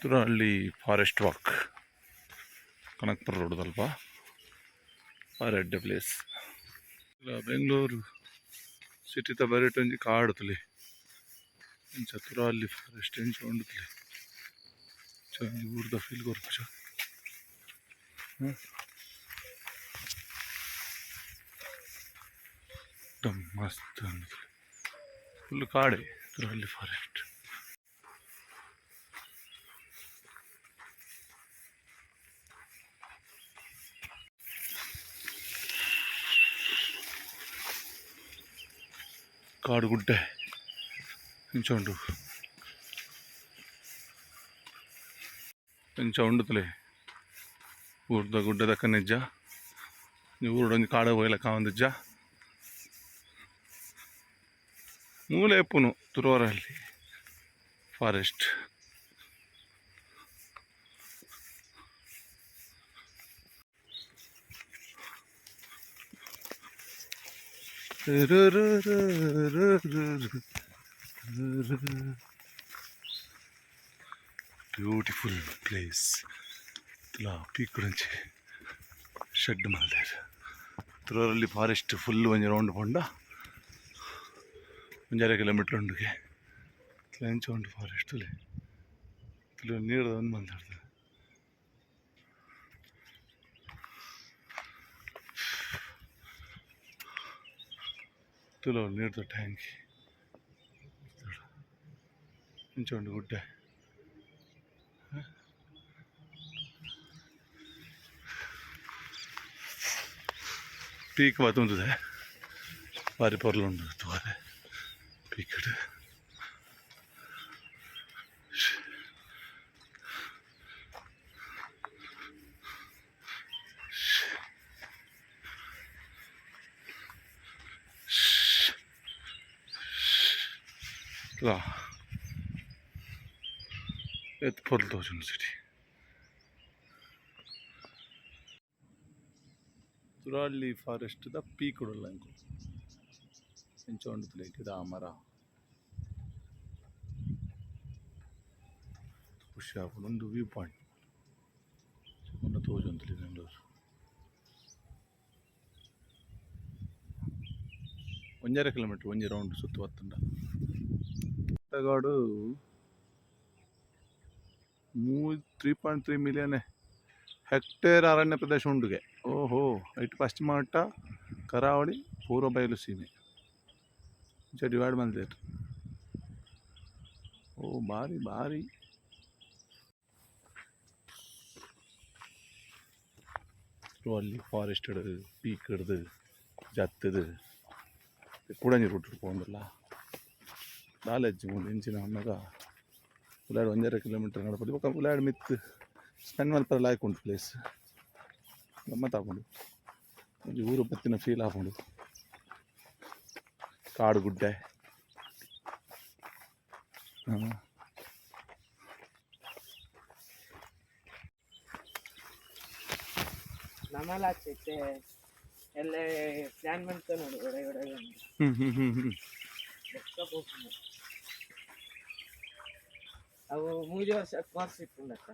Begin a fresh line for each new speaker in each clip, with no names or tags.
Turahalli forest walk Kanakapura road ಸ್ವಲ್ಪ red place ಇಲ್ಲ Bengaluru city ತ ಬರೀಟ್ ಒಂಜಿ ಕಾಡುತ್ತಲಿ ಇಂಚ ತುರಹಳ್ಳಿ ಫಾರೆಸ್ಟ್ ಇಂಚ ಉಂಡುತ್ತಲಿ ಒಂಜಿ ಊರ್ದ ಫೀಲ್ ಕೊರ್ಪುಜ ಮಸ್ತ್ ಫುಲ್ ಕಾಡೆ ತುರಹಳ್ಳಿ ಫಾರೆಸ್ಟ್. ಕಾಡು ಗುಡ್ಡೆ ಇಂಚ ಉಂಡು ಇಂಚ ಉಂಡುತ್ತಲೆ ಊರ್ದ ಗುಡ್ಡದ ಕನ್ನಿಜ್ಜ ಊರೊಂದು ಕಾಡು ಹೋಗ್ಲ ಕಾವಂದಿಜ್ಜ ಮೂಲೆ ಎಪ್ಪುನು ತುರುವರಲ್ಲಿ ಫಾರೆಸ್ಟ್. ಬ್ಯೂಟಿಫುಲ್ ಪ್ಲೇಸ್ ತುಲಾ ಪೀಕ್ ಗುరించి ಶೆಡ್ ಮಾಡಿದ್ದಾರೆ ತುರೂರಲ್ಲಿ ಫಾರೆಸ್ಟ್ ಫುಲ್ ಒಂಜಿ ರೌಂಡ್ ಪೋಂಡ 1.5 ಕಿಲೋಮೀಟರ್ ಉಂಡುಗೆ ಎಂಚ ಉಂಡು ಫಾರೆಸ್ಟ್ ತುಲೆ ತುಲು ನೀರು ಒಂದು ಮಾತಾಡ್ತದೆ. ತುಲು ನೀರ್ದ ಟ್ಯಾಂಕಿ ಇಂಚ ಉಂಡು ಗುಡ್ಡೆ ಪೀಕ್ ಬತ್ತುಂತದೆ ಬಾರಿ ಪೊರ್ಲು ಉಂಡು ತುವಾರೆ ಪೀಕಡ್ ಎತ್ತು ಪೊರ್ಲು ತೋಜುಂಡು city. Turahalli forest the peak ಉಡಲ್ಲ ಇಂಕು ಇಂಚ ಉಂಡುತ್ತಲೆ ಗಿಡ ಮರ ಖುಷಿ ಆಪುಂಡು ಒಂದು ವ್ಯೂ ಪಾಯಿಂಟ್ ಒಂದು ತೋಜುಂತಲಿ ಬೆಂಗಳೂರು 1.5 ಕಿಲೋಮೀಟರ್ ಒಂಜಿ ರೌಂಡ್ ಸುತ್ತು ಬತ್ತುಂಡ. ಬೆಟ್ಟಗಾಡು 3.3 ಮಿಲಿಯನ್ ಹೆಕ್ಟೇರ್ ಅರಣ್ಯ ಪ್ರದೇಶ ಉಂಡುಗೆ. ಓಹೋ ಇಟ್ಟು ಪಶ್ಚಿಮ ಘಟ್ಟ ಕರಾವಳಿ ಪೂರ್ವ ಬಯಲು ಸೀಮೆ ಇಂಚ ಡಿವೈಡ್ ಮಾಡಿದ್ರು. ಓ ಭಾರಿ ಭಾರಿ ಅಲ್ಲಿ ಫಾರೆಸ್ಟ್ ಹಿಡಿದು ಪೀಕ್ ಹಿಡ್ದು ಜತ್ತದು ಕುಡಂಜಿ ರೂಟ್ ಹಿಡ್ಕೊಂಡಲ್ಲ ನಾಲೆಜ್ಜಿ ಮುಂದೆ ಇಂಚಿನ ಅಮ್ಮಾಗ ಉಲಾಡ್ 1.5 ಕಿಲೋಮೀಟರ್ ನಡಪಡಿ ಬೊಕ್ಕ ಉಲಾಡ್ ಮಿತ್ತು ಸ್ಪೆಂಡ್ ಮಲ್ಪರ ಲಾಯ್ಕ್ ಉಂಟು ಪ್ಲೇಸ್ ಗಮ್ಮತ್ತು ಹಾಕೊಂಡು ಒಂದು ಊರು ಬತ್ತಿನ ಫೀಲ್ ಹಾಕೊಂಡು ಕಾಡು ಗುಡ್ಡೆ
ನಮ್ಮಲ್ಲ ಆಗ್ತೈತೆ ಎಲ್ಲ ಪ್ಲಾನ್ ಮಾಡ್ತಾ ನೋಡಿ ಒಳಗಡೆ ಅವು 3 ವರ್ಷ ಕೋರ್ಸ್ ಇಟ್ಕೊಂಡಕ್ಕ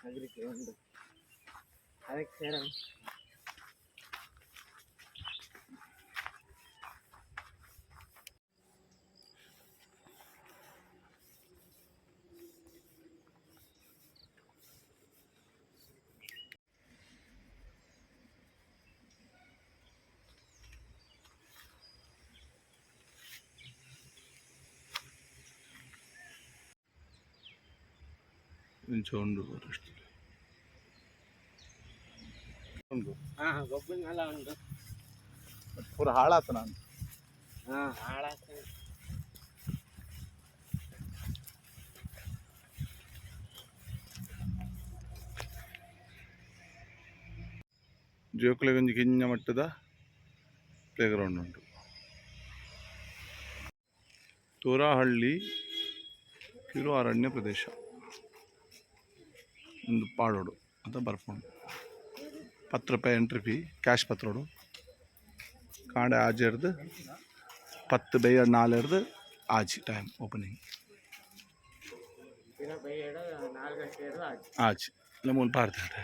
ಅಗ್ರಿಕೆ ಒಂದು ಅದಕ್ಕೆ ಸೇರ
ಇಂಚ ಉಂಡು ಫಾರೆಸ್ಟ್ ಉಂಡು
ಗೊಬ್ಬರ ಉಂಟು
ಪೂರ ಹಾಳಾತ ನಾನು
ಹಾಳಾಗ್ತದೆ.
ಜೋಕುಲೆಗೊಂಜಿ ಕಿಂಜ ಮಟ್ಟದ ಪ್ಲೇ ಗ್ರೌಂಡ್ ಉಂಟು. ತುರಹಳ್ಳಿ ಕಿರು ಅರಣ್ಯ ಪ್ರದೇಶ ಒಂದು ಪಾಡೋಡು ಅಂತ ಬರ್ಕೊಂಡು 10 ರೂಪಾಯಿ ಎಂಟ್ರಿ ಫೀ ಕ್ಯಾಶ್ ಪತ್ರೋಡು ಕಾಂಡೆ ಆಜಿ ಹಿಡ್ದು 10 ಬೈ 4 ಹಿಡ್ದು ಆಜಿ ಟೈಮ್ ಓಪನಿಂಗ್
ದಿನ ಬೈಯಡ 4 ಗಂಟೆ ಆಚೆ
ಆಚೆ ಇಲ್ಲ ಮೂಲ ಪಾಡ್ತಾರೆ